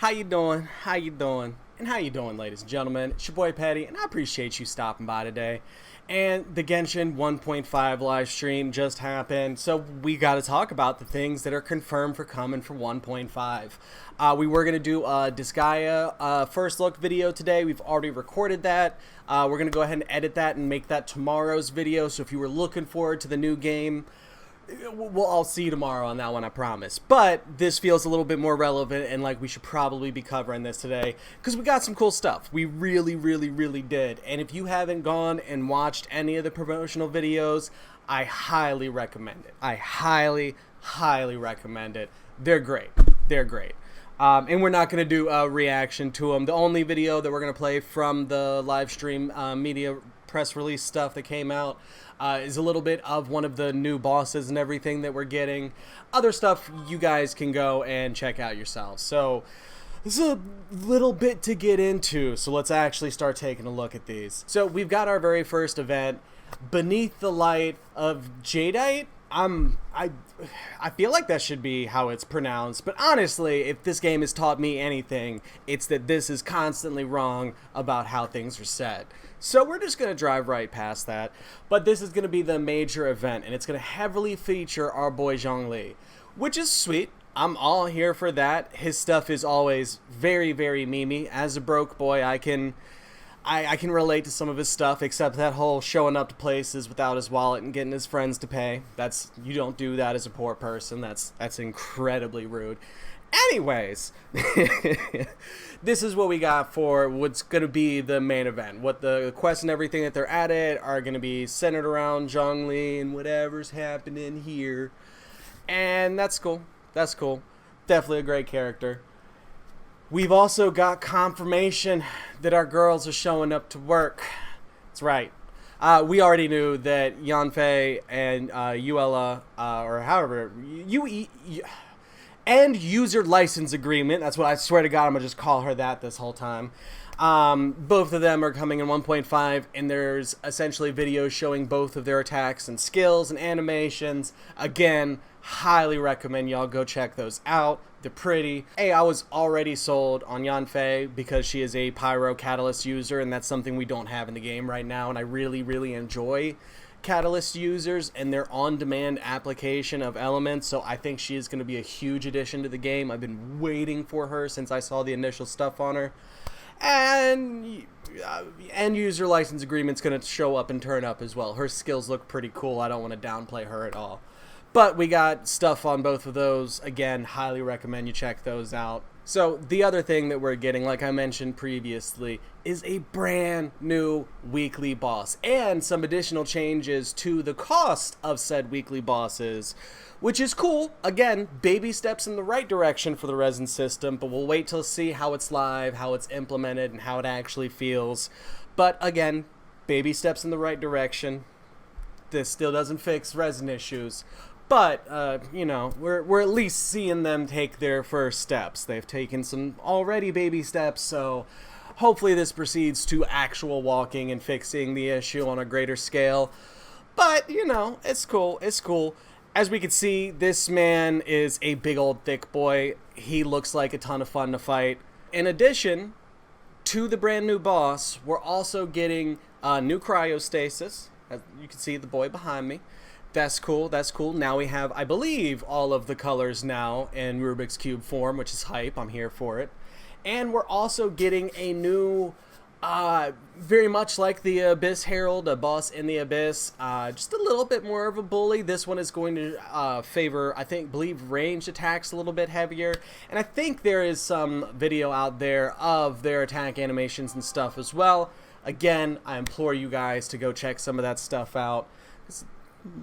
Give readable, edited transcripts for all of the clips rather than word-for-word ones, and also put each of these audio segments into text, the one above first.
How you doing? How you doing? And how you doing, ladies and gentlemen? It's your boy Patty, and I appreciate you stopping by today. And the Genshin 1.5 live stream just happened, so we got to talk about the things that are confirmed for coming for 1.5. We were going to do a Disgaea first look video today. We've already recorded that. We're going to go ahead and edit that and make that tomorrow's video, so if you were looking forward to the new game, I'll see you tomorrow on that one, I promise. But this feels a little bit more relevant, and like we should probably be covering this today because we got some cool stuff. We really did. And if you haven't gone and watched any of the promotional videos, I highly recommend it. I highly recommend it. They're great. They're great. And we're not going to do a reaction to them. The only video that we're going to play from the live stream media press release stuff that came out is a little bit of one of the new bosses and everything that we're getting. Other stuff you guys can go and check out yourselves. So this is a little bit to get into, so let's actually start taking a look at these. So we've got our very first event, Beneath the Light of Jadeite. I feel like that should be how it's pronounced, but honestly, if this game has taught me anything, it's that this is constantly wrong about how things are said. So we're just going to drive right past that, but this is going to be the major event, and it's going to heavily feature our boy Zhongli, which is sweet. I'm all here for that. His stuff is always very memey. As a broke boy, I can relate to some of his stuff, except that whole showing up to places without his wallet and getting his friends to pay. You don't do that as a poor person. That's incredibly rude. Anyways, this is what we got for what's going to be the main event. What the quests and everything that they're at it are going to be centered around Zhongli and whatever's happening here. And that's cool. That's cool. Definitely a great character. We've also got confirmation that our girls are showing up to work. That's right. We already knew that Yanfei and Yuela, or however, and user license agreement. That's what I swear to God, I'm going to just call her that this whole time. Both of them are coming in 1.5, and there's essentially videos showing both of their attacks and skills and animations. Again, highly recommend y'all go check those out. They're pretty. Hey, I was already sold on Yanfei because she is a Pyro Catalyst user, and that's something we don't have in the game right now, and I really enjoy Catalyst users and their on-demand application of elements, so I think she is going to be a huge addition to the game. I've been waiting for her since I saw the initial stuff on her. And end user license agreement's going to show up and turn up as well. Her skills look pretty cool. I don't want to downplay her at all. But we got stuff on both of those. Again, highly recommend you check those out. So the other thing that we're getting, like I mentioned previously, is a brand new weekly boss and some additional changes to the cost of said weekly bosses, which is cool. Again, baby steps in the right direction for the resin system, but we'll wait till see how it's live, how it's implemented, and how it actually feels. But again, baby steps in the right direction. This still doesn't fix resin issues. But, you know, we're at least seeing them take their first steps. They've taken some already baby steps, so hopefully this proceeds to actual walking and fixing the issue on a greater scale. But, you know, it's cool. It's cool. As we can see, this man is a big old thick boy. He looks like a ton of fun to fight. In addition to the brand new boss, we're also getting new cryostasis. As you can see the boy behind me. That's cool, that's cool. Now we have, I believe, all of the colors now in Rubik's Cube form, which is hype. I'm here for it. And we're also getting a new, very much like the Abyss Herald, a boss in the Abyss, just a little bit more of a bully. This one is going to favor, believe ranged attacks a little bit heavier. And I think there is some video out there of their attack animations and stuff as well. Again, I implore you guys to go check some of that stuff out.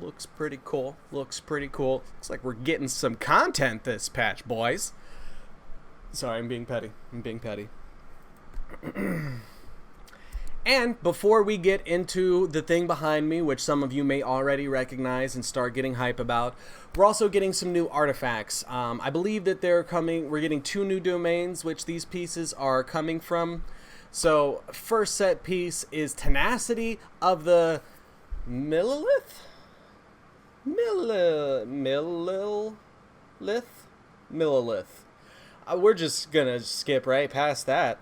Looks pretty cool. Looks pretty cool. Looks like we're getting some content this patch, boys. Sorry, I'm being petty. I'm being petty. And before we get into the thing behind me, which some of you may already recognize and start getting hype about, we're also getting some new artifacts. I believe that they're coming. We're getting 2 new domains, which these pieces are coming from. So, first set piece is Tenacity of the Millilith? Millilith. We're just gonna skip right past that.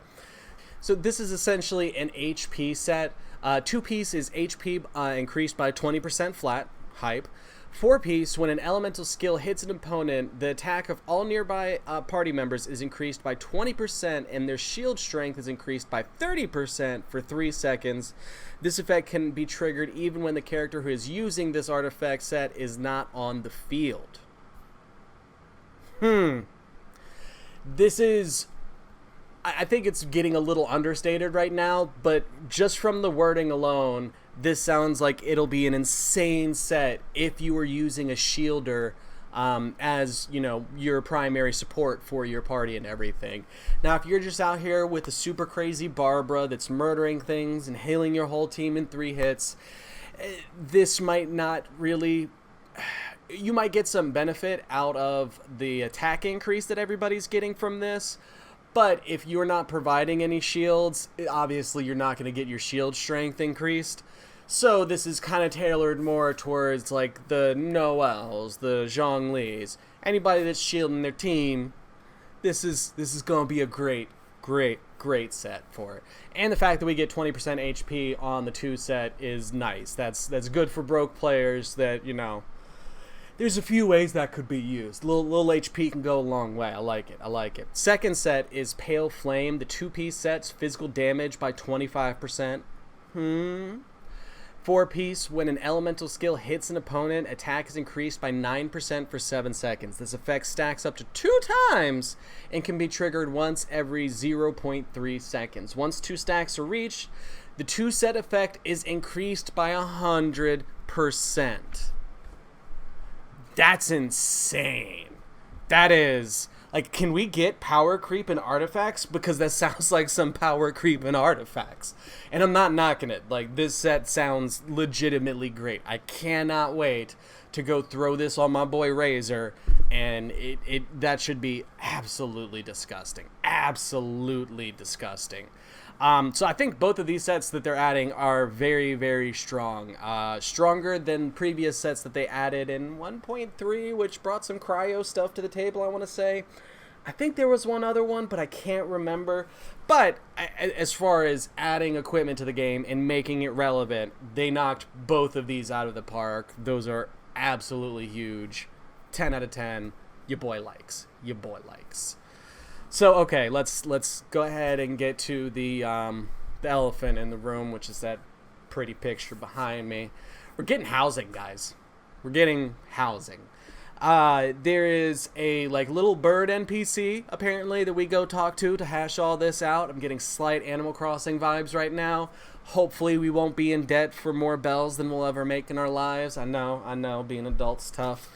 So this is essentially an HP set. 2-piece is HP increased by 20% flat, hype. 4-piece, when an elemental skill hits an opponent, the attack of all nearby party members is increased by 20% and their shield strength is increased by 30% for 3 seconds. This effect can be triggered even when the character who is using this artifact set is not on the field. This is... I think it's getting a little understated right now, but just from the wording alone, this sounds like it'll be an insane set if you were using a shielder as, you know, your primary support for your party and everything. Now, if you're just out here with a super crazy Barbara that's murdering things and healing your whole team in 3 hits, this might not really... You might get some benefit out of the attack increase that everybody's getting from this, but if you're not providing any shields, obviously you're not going to get your shield strength increased. So this is kind of tailored more towards like the Noels, the Zhonglis, anybody that's shielding their team. This is going to be a great set for it. And the fact that we get 20% HP on the 2 set is nice. That's good for broke players that, you know, there's a few ways that could be used. Little HP can go a long way. I like it. Second set is Pale Flame. The 2-piece sets physical damage by 25%. 4-piece, when an elemental skill hits an opponent, attack is increased by 9% for 7 seconds. This effect stacks up to 2 times and can be triggered once every 0.3 seconds. Once 2 stacks are reached, the 2 set effect is increased by 100%. That's insane. That is... Like, can we get power creep in artifacts? Because that sounds like some power creep in artifacts. And I'm not knocking it. Like, this set sounds legitimately great. I cannot wait to go throw this on my boy Razor. And that should be absolutely disgusting. Absolutely disgusting. So I think both of these sets that they're adding are very, very strong. Stronger than previous sets that they added in 1.3, which brought some cryo stuff to the table, I want to say. I think there was one other one, but I can't remember. But as far as adding equipment to the game and making it relevant, they knocked both of these out of the park. Those are absolutely huge. 10 out of 10. Your boy likes. So, okay, let's go ahead and get to the elephant in the room, which is that pretty picture behind me. We're getting housing, guys. We're getting housing. There is a little bird NPC apparently that we go talk to hash all this out. I'm getting slight Animal Crossing vibes right now. Hopefully we won't be in debt for more bells than we'll ever make in our lives. I know, being adult's tough.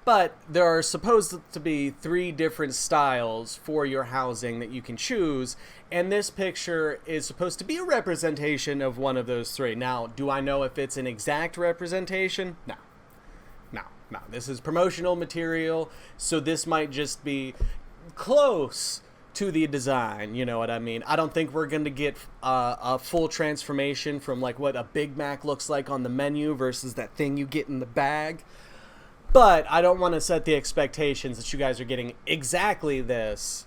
But there are supposed to be 3 different styles for your housing that you can choose, and this picture is supposed to be a representation of one of those 3. Now, do I know if it's an exact representation? No. This is promotional material, so this might just be close to the design, you know what I mean? I don't think we're going to get a full transformation from like what a Big Mac looks like on the menu versus that thing you get in the bag. But I don't want to set the expectations that you guys are getting exactly this.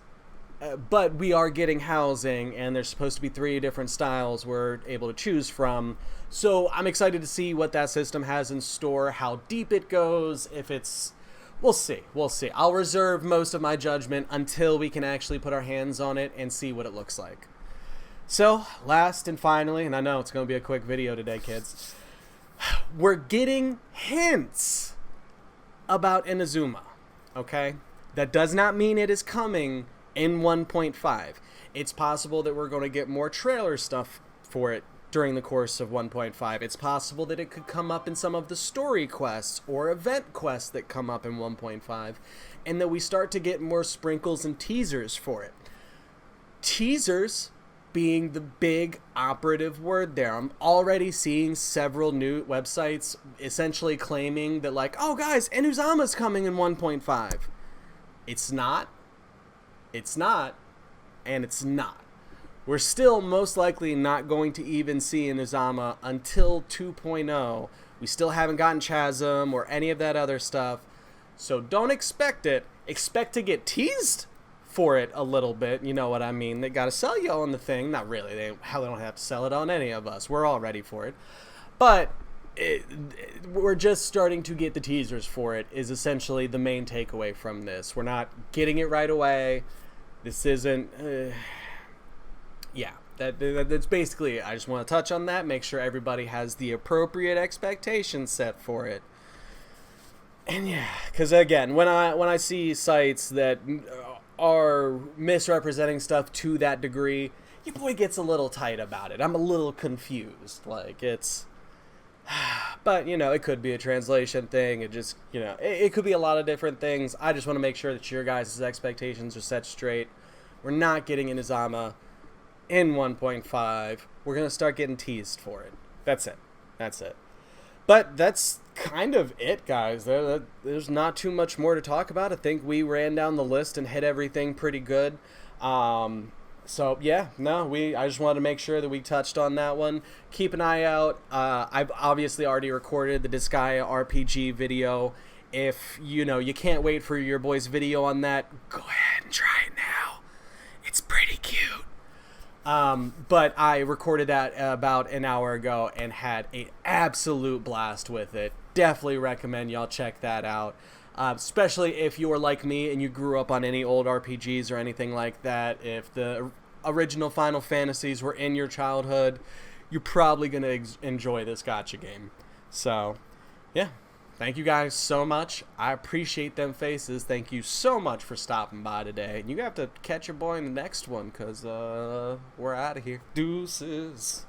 But we are getting housing, and there's supposed to be 3 different styles we're able to choose from. So I'm excited to see what that system has in store, how deep it goes, if it's... We'll see. I'll reserve most of my judgment until we can actually put our hands on it and see what it looks like. So, last and finally, and I know it's going to be a quick video today, kids, we're getting hints about Inazuma, okay? That does not mean it is coming in 1.5. It's possible that we're going to get more trailer stuff for it during the course of 1.5. It's possible that it could come up in some of the story quests or event quests that come up in 1.5, and that we start to get more sprinkles and teasers for it. Teasers being the big operative word there. I'm already seeing several new websites essentially claiming that like, oh guys, Inuzuma's coming in 1.5. It's not, and it's not. We're still most likely not going to even see Inuzama until 2.0. We still haven't gotten Chasm or any of that other stuff. So don't expect it. Expect to get teased for it a little bit. You know what I mean? They gotta sell you on the thing. Not really. They don't have to sell it on any of us. We're all ready for it. But we're just starting to get the teasers for it is essentially the main takeaway from this. We're not getting it right away. This isn't... yeah, that's basically it. I just want to touch on that, make sure everybody has the appropriate expectations set for it. And yeah, because again, when I see sites that are misrepresenting stuff to that degree, your boy gets a little tight about it. I'm a little confused. Like, it's... But, you know, it could be a translation thing. It just, you know, it could be a lot of different things. I just want to make sure that your guys' expectations are set straight. We're not getting Inazuma in 1.5. We're going to start getting teased for it. That's it. That's it. But that's kind of it, guys. There's not too much more to talk about. I think we ran down the list and hit everything pretty good. So, yeah, no, I just wanted to make sure that we touched on that one. Keep an eye out. I've obviously already recorded the Disgaea RPG video. If, you know, you can't wait for your boy's video on that, go ahead and try it now. It's pretty cute. But I recorded that about an hour ago and had an absolute blast with it. Definitely recommend y'all check that out. Especially if you were like me and you grew up on any old RPGs or anything like that. If the original Final Fantasies were in your childhood, you're probably going to enjoy this gacha game. So, yeah. Thank you guys so much. I appreciate them faces. Thank you so much for stopping by today. You have to catch your boy in the next one because we're out of here. Deuces.